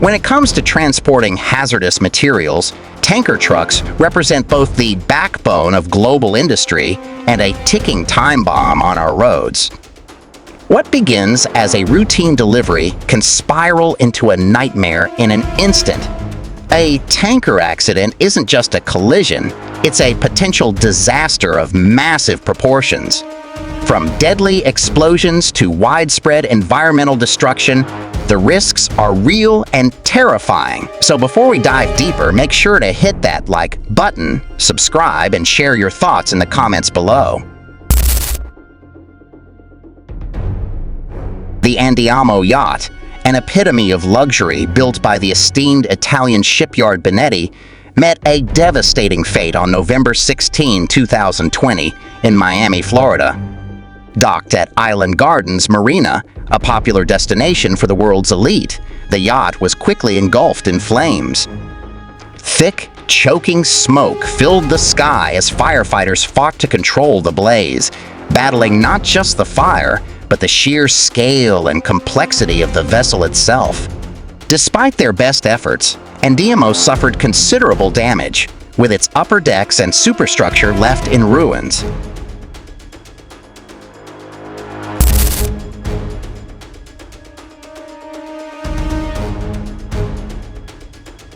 When it comes to transporting hazardous materials, tanker trucks represent both the backbone of global industry and a ticking time bomb on our roads. What begins as a routine delivery can spiral into a nightmare in an instant. A tanker accident isn't just a collision, it's a potential disaster of massive proportions. From deadly explosions to widespread environmental destruction, the risks are real and terrifying. So before we dive deeper, make sure to hit that like button, subscribe, and share your thoughts in the comments below. The Andiamo yacht, an epitome of luxury built by the esteemed Italian shipyard Bonetti, met a devastating fate on November 16, 2020 in Miami, Florida. Docked at Island Gardens Marina, a popular destination for the world's elite, the yacht was quickly engulfed in flames. Thick, choking smoke filled the sky as firefighters fought to control the blaze, battling not just the fire, but the sheer scale and complexity of the vessel itself. Despite their best efforts, Andiamo suffered considerable damage, with its upper decks and superstructure left in ruins.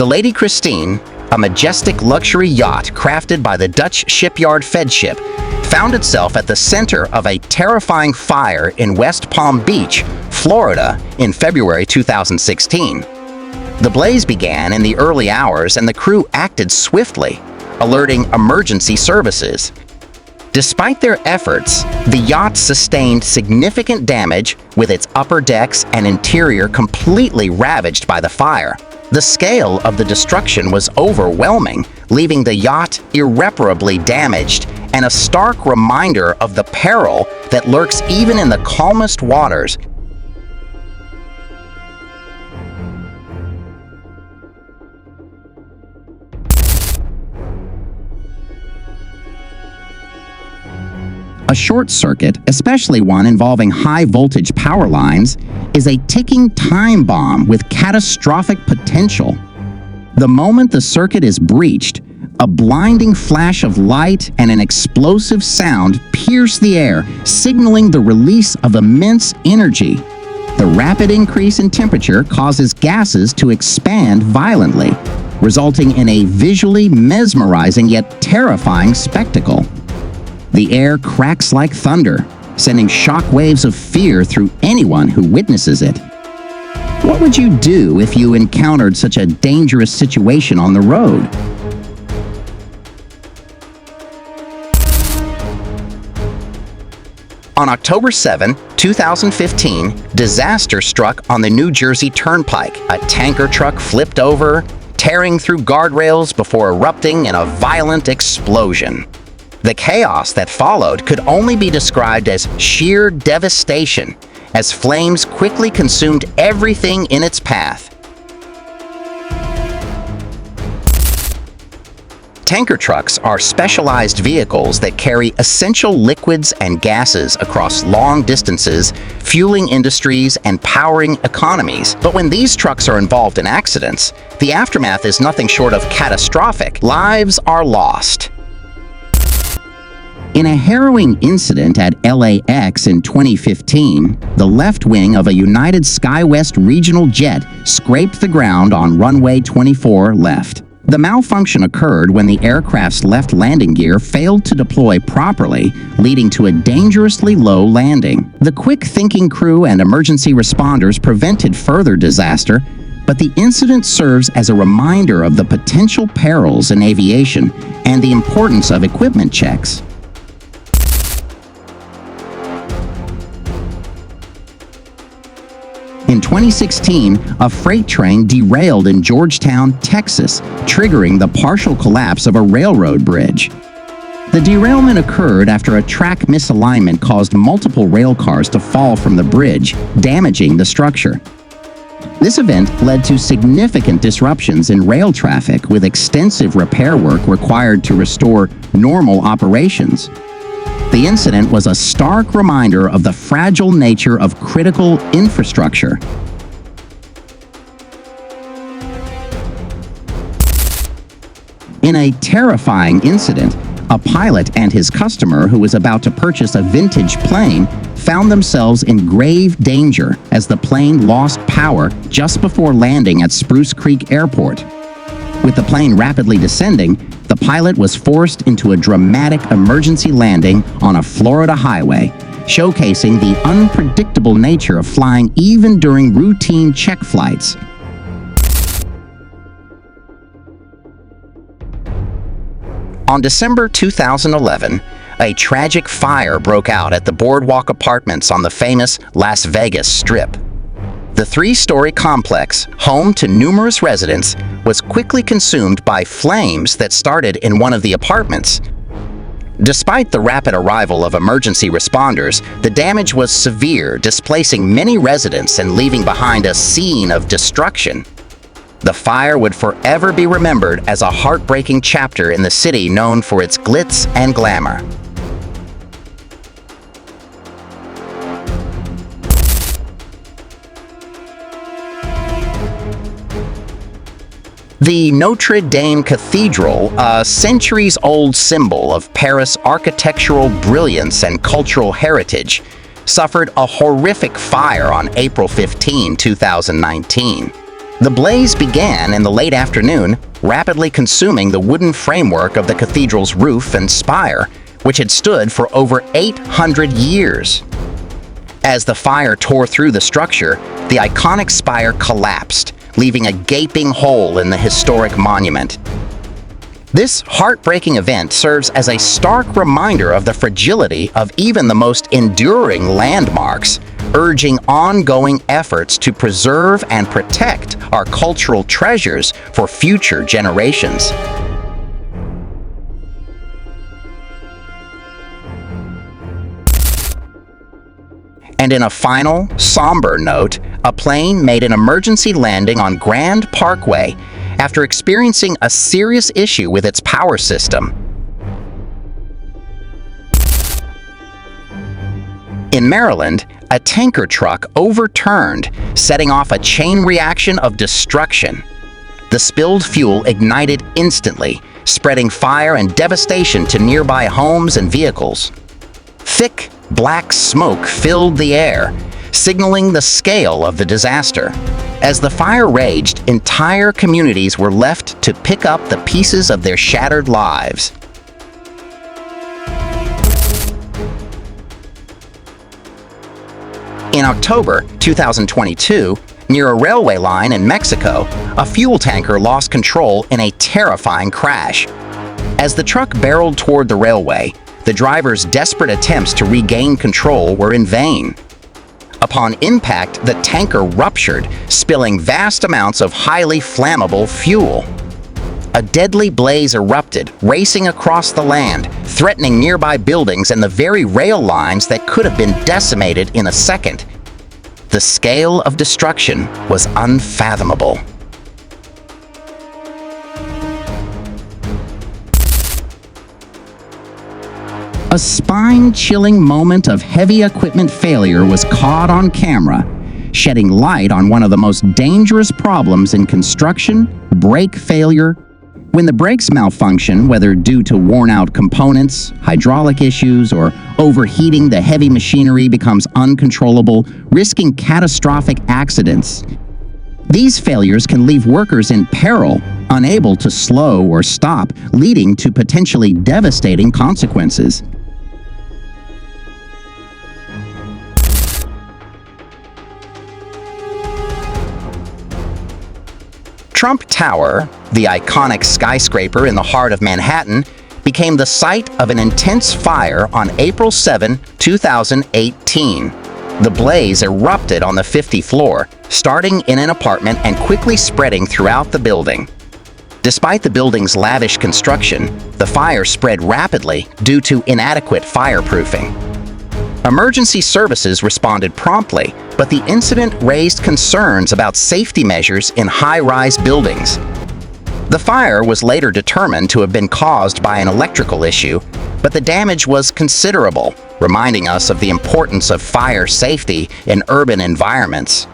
The Lady Christine, a majestic luxury yacht crafted by the Dutch shipyard Fedship, found itself at the center of a terrifying fire in West Palm Beach, Florida, in February 2016. The blaze began in the early hours and the crew acted swiftly, alerting emergency services. Despite their efforts, the yacht sustained significant damage with its upper decks and interior completely ravaged by the fire. The scale of the destruction was overwhelming, leaving the yacht irreparably damaged and a stark reminder of the peril that lurks even in the calmest waters. A short circuit, especially one involving high-voltage power lines, is a ticking time bomb with catastrophic potential. The moment the circuit is breached, a blinding flash of light and an explosive sound pierce the air, signaling the release of immense energy. The rapid increase in temperature causes gases to expand violently, resulting in a visually mesmerizing yet terrifying spectacle. The air cracks like thunder, sending shock waves of fear through anyone who witnesses it. What would you do if you encountered such a dangerous situation on the road? On October 7, 2015, disaster struck on the New Jersey Turnpike. A tanker truck flipped over, tearing through guardrails before erupting in a violent explosion. The chaos that followed could only be described as sheer devastation, as flames quickly consumed everything in its path. Tanker trucks are specialized vehicles that carry essential liquids and gases across long distances, fueling industries and powering economies. But when these trucks are involved in accidents, the aftermath is nothing short of catastrophic. Lives are lost. In a harrowing incident at LAX in 2015, the left wing of a United SkyWest regional jet scraped the ground on runway 24 left. The malfunction occurred when the aircraft's left landing gear failed to deploy properly, leading to a dangerously low landing. The quick-thinking crew and emergency responders prevented further disaster, but the incident serves as a reminder of the potential perils in aviation and the importance of equipment checks. In 2016, a freight train derailed in Georgetown, Texas, triggering the partial collapse of a railroad bridge. The derailment occurred after a track misalignment caused multiple rail cars to fall from the bridge, damaging the structure. This event led to significant disruptions in rail traffic, with extensive repair work required to restore normal operations. The incident was a stark reminder of the fragile nature of critical infrastructure. In a terrifying incident, a pilot and his customer who was about to purchase a vintage plane found themselves in grave danger as the plane lost power just before landing at Spruce Creek Airport. With the plane rapidly descending, the pilot was forced into a dramatic emergency landing on a Florida highway, showcasing the unpredictable nature of flying even during routine check flights. On December 2011, a tragic fire broke out at the Boardwalk Apartments on the famous Las Vegas Strip. The three-story complex, home to numerous residents, was quickly consumed by flames that started in one of the apartments. Despite the rapid arrival of emergency responders, the damage was severe, displacing many residents and leaving behind a scene of destruction. The fire would forever be remembered as a heartbreaking chapter in the city known for its glitz and glamour. The Notre Dame Cathedral, a centuries-old symbol of Paris' architectural brilliance and cultural heritage, suffered a horrific fire on April 15, 2019. The blaze began in the late afternoon, rapidly consuming the wooden framework of the cathedral's roof and spire, which had stood for over 800 years. As the fire tore through the structure, the iconic spire collapsed, leaving a gaping hole in the historic monument. This heartbreaking event serves as a stark reminder of the fragility of even the most enduring landmarks, urging ongoing efforts to preserve and protect our cultural treasures for future generations. And in a final, somber note, a plane made an emergency landing on Grand Parkway after experiencing a serious issue with its power system. In Maryland, a tanker truck overturned, setting off a chain reaction of destruction. The spilled fuel ignited instantly, spreading fire and devastation to nearby homes and vehicles. Thick, black smoke filled the air, signaling the scale of the disaster. As the fire raged, entire communities were left to pick up the pieces of their shattered lives. In October 2022, near a railway line in Mexico, a fuel tanker lost control in a terrifying crash. As the truck barreled toward the railway, the driver's desperate attempts to regain control were in vain. Upon impact, the tanker ruptured, spilling vast amounts of highly flammable fuel. A deadly blaze erupted, racing across the land, threatening nearby buildings and the very rail lines that could have been decimated in a second. The scale of destruction was unfathomable. A spine-chilling moment of heavy equipment failure was caught on camera, shedding light on one of the most dangerous problems in construction: brake failure. When the brakes malfunction, whether due to worn-out components, hydraulic issues, or overheating, the heavy machinery becomes uncontrollable, risking catastrophic accidents. These failures can leave workers in peril, unable to slow or stop, leading to potentially devastating consequences. Trump Tower, the iconic skyscraper in the heart of Manhattan, became the site of an intense fire on April 7, 2018. The blaze erupted on the 50th floor, starting in an apartment and quickly spreading throughout the building. Despite the building's lavish construction, the fire spread rapidly due to inadequate fireproofing. Emergency services responded promptly, but the incident raised concerns about safety measures in high-rise buildings. The fire was later determined to have been caused by an electrical issue, but the damage was considerable, reminding us of the importance of fire safety in urban environments.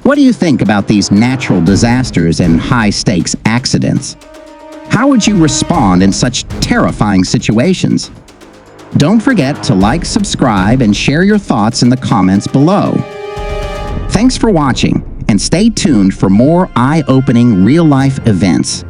What do you think about these natural disasters and high-stakes accidents? How would you respond in such terrifying situations? Don't forget to like, subscribe, and share your thoughts in the comments below. Thanks for watching, and stay tuned for more eye-opening real-life events.